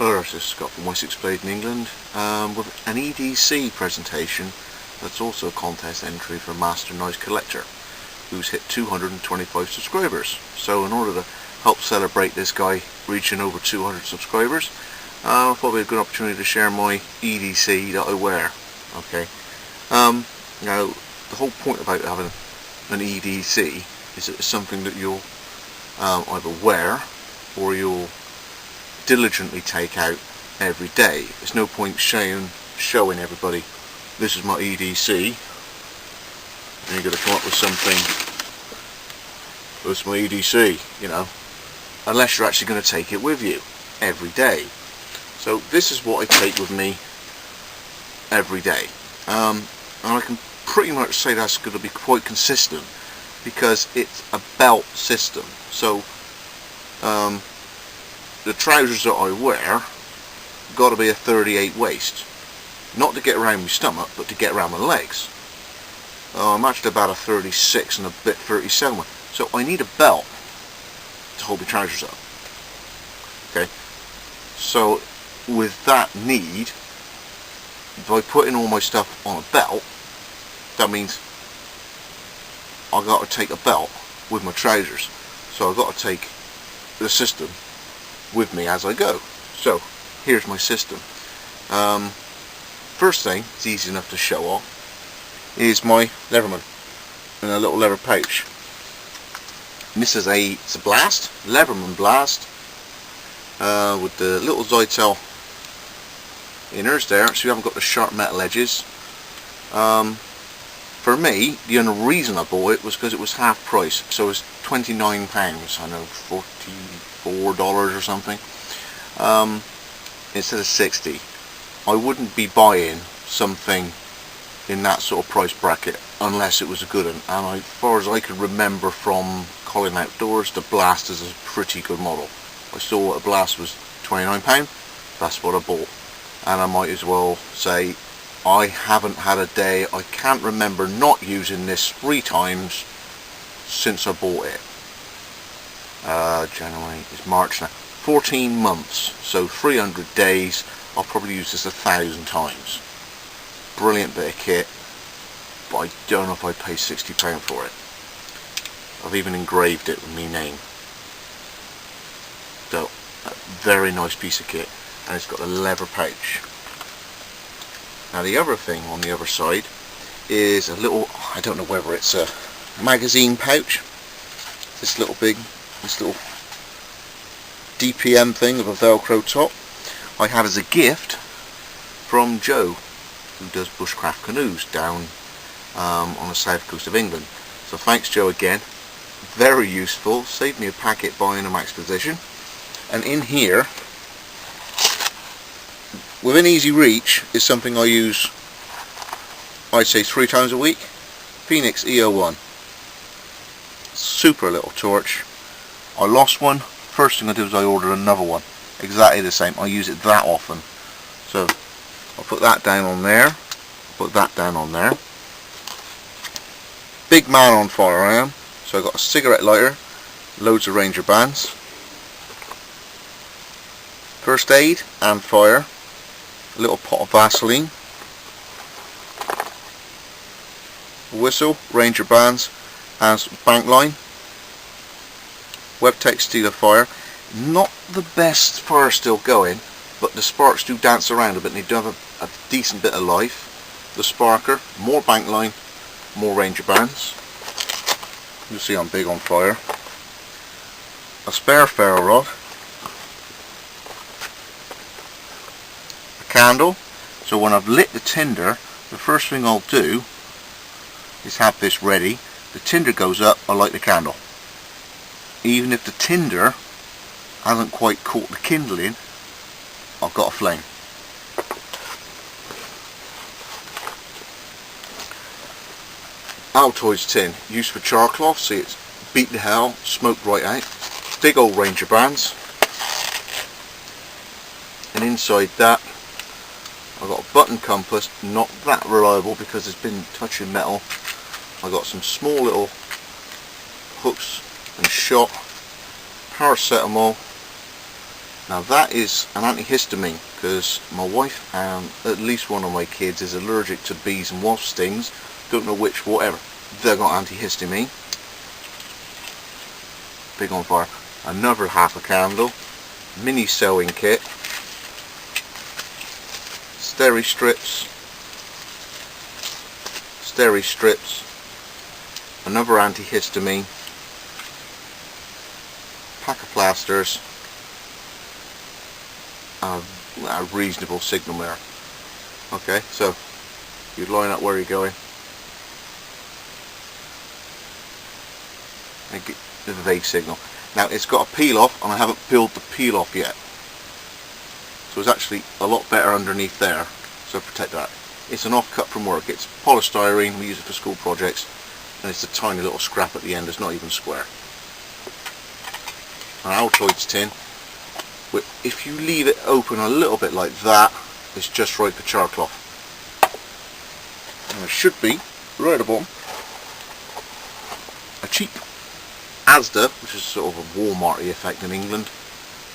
This is Scott from Wessex Blade in England with an EDC presentation that's also a contest entry for Master Nice Collector, who's hit 225 subscribers. So in order to help celebrate this guy reaching over 200 subscribers, I thought it'd be a good opportunity to share my EDC that I wear. Okay. Now the whole point about having an EDC is that it's something that you'll either wear or you'll diligently take out every day. There's no point showing everybody this is my EDC and you're going to come up with something, this is my EDC, you know, unless you're actually going to take it with you every day. So this is what I take with me every day, and I can pretty much say that's going to be quite consistent because it's a belt system. So the trousers that I wear got to be a 38 waist, not to get around my stomach but to get around my legs. I'm actually about a 36 and a bit 37, so I need a belt to hold my trousers up. Okay, so with that need, by putting all my stuff on a belt, that means I've got to take a belt with my trousers, so I've got to take the system with me as I go. So here's my system. First thing, it's easy enough to show off, is my Leatherman in a little leather pouch. And this is it's a blast, Leatherman blast, with the little Zytel inners there, so you haven't got the sharp metal edges. For me, the only reason I bought it was because it was half price, so it was £29, I know, $44 or something, instead of 60. I wouldn't be buying something in that sort of price bracket unless it was a good one, and as far as I can remember from Colin Outdoors, the Blast is a pretty good model. I saw what a Blast was, £29, that's what I bought. And I might as well say I haven't had a day, I can't remember not using this 3 times since I bought it. January, it's March now, 14 months, so 300 days. I'll probably use this 1,000 times. Brilliant bit of kit, but I don't know if I'd pay £60 for it. I've even engraved it with my name. So, a very nice piece of kit, and it's got a leather pouch. Now the other thing on the other side is a little, I don't know whether it's a magazine pouch. This little DPM thing with a Velcro top I had as a gift from Joe, who does bushcraft canoes down on the south coast of England. So thanks Joe again, very useful, saved me a packet buying them Exposition. And in here, within easy reach, is something I use, I'd say 3 times a week. Phoenix EO1. Super little torch. I lost one. First thing I did was I ordered another one. Exactly the same. I use it that often. So I'll put that down on there. Put that down on there. Big man on fire I am. So I've got a cigarette lighter, loads of Ranger bands, first aid and fire, a little pot of Vaseline, whistle, Ranger bands, and some bank line, WebTech Steeler fire. Not the best fire still going, but the sparks do dance around a bit and they do have a decent bit of life. The sparker, more bank line, more Ranger bands. You'll see I'm big on fire. A spare ferro rod, candle, so when I've lit the tinder, the first thing I'll do is have this ready. The tinder goes up, I light the candle. Even if the tinder hasn't quite caught the kindling, I've got a flame. Altoids tin, used for char cloth, see it's beat the hell, smoked right out. Big old Ranger bands, and inside that I've got a button compass, not that reliable because it's been touching metal. I've got some small little hooks and shot, paracetamol, Now that is an antihistamine, because my wife and at least one of my kids is allergic to bees and wasp stings. Don't know which, whatever. They've got antihistamine. Big on fire. Another half a candle. Mini sewing kit. Steri strips. Steri strips. Another antihistamine. Pack of plasters. A reasonable signal mirror. Okay, so you line up where you're going and get the vague signal. Now it's got a peel off, and I haven't peeled the peel off yet, so it's actually a lot better underneath there, so protect that. It's an offcut from work. It's polystyrene, we use it for school projects, and it's a tiny little scrap at the end. It's not even square. An Altoids tin. If you leave it open a little bit like that, it's just right for char cloth. And there should be, right at the bottom, a cheap Asda, which is sort of a Walmart-y effect in England,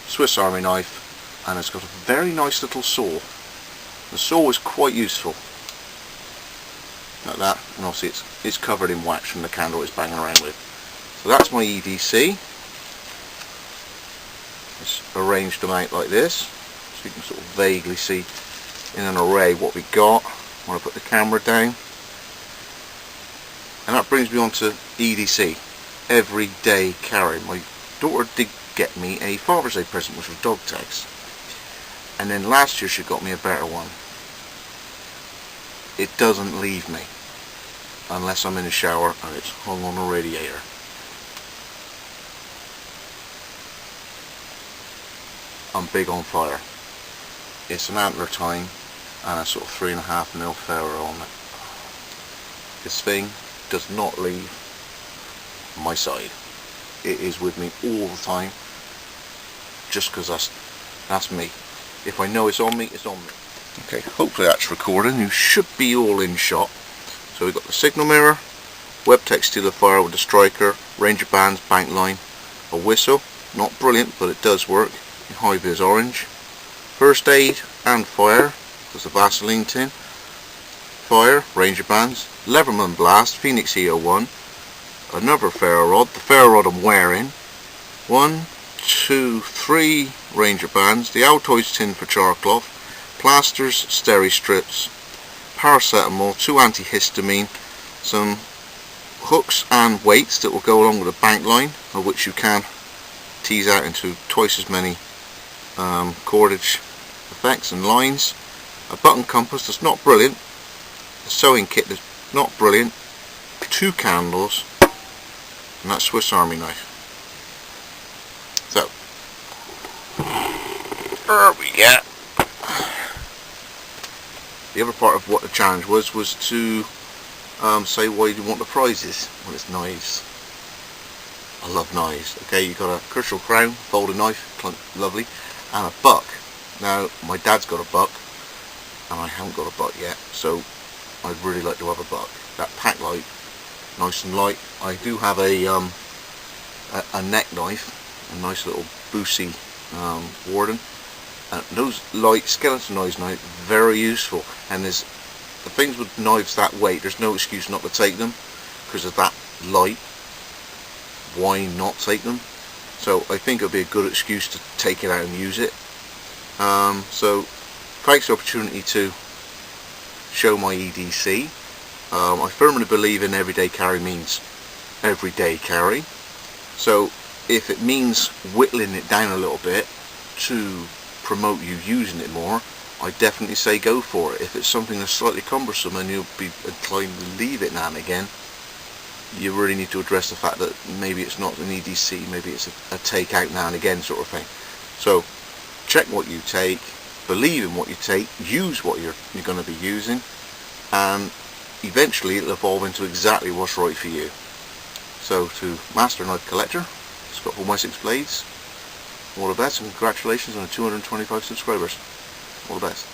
Swiss Army knife, and it's got a very nice little saw. The saw is quite useful. Like that, and obviously it's covered in wax from the candle it's banging around with. So that's my EDC. It's arranged them out like this, so you can sort of vaguely see in an array what we got when I put the camera down. And that brings me on to EDC, everyday carry. My daughter did get me a Father's Day present, which was dog tags, and then last year she got me a better one. It doesn't leave me unless I'm in the shower and it's hung on a radiator. I'm big on fire. It's an antler time and a sort of 3.5mm ferro on it. This thing does not leave my side. It is with me all the time, just because that's me. If I know it's on me, it's on me. Okay, hopefully that's recording. You should be all in shot. So we've got the signal mirror, Webtech Steel of Fire with the striker, Ranger bands, bank line, a whistle. Not brilliant, but it does work. High vis orange. First aid and fire. There's a Vaseline tin. Fire, Ranger bands, Leverman blast, Phoenix EO1. Another ferro rod. The ferro rod I'm wearing. 1, 2, 3 Ranger bands. The Altoids tin for char cloth. Plasters, steri strips, paracetamol, 2 antihistamine, some hooks and weights that will go along with a bank line, of which you can tease out into twice as many cordage effects and lines. A button compass that's not brilliant. A sewing kit that's not brilliant. 2 candles, and that Swiss Army knife. So there we go. The other part of what the challenge was to say why you want the prizes. Well, it's knives. I love knives. Okay, you've got a Kershaw Crown, folding knife, lovely, and a buck. Now, my dad's got a buck, and I haven't got a buck yet, so I'd really like to have a buck. That pack light, nice and light. I do have a neck knife, a nice little Boosie Warden. Those light skeleton knives now, very useful, and there's the things with knives that weight, there's no excuse not to take them because of that light. Why not take them? So I think it'll be a good excuse to take it out and use it. So thanks for the opportunity to show my EDC. I firmly believe in everyday carry means everyday carry. So if it means whittling it down a little bit to promote you using it more, I definitely say go for it. If it's something that's slightly cumbersome and you'll be inclined to leave it now and again, you really need to address the fact that maybe it's not an EDC, maybe it's a take out now and again sort of thing. So check what you take, believe in what you take, use what you're going to be using, and eventually it'll evolve into exactly what's right for you. So to Master Knife Collector, Scott for my 6 blades, all the best, and congratulations on the 225 subscribers. All the best.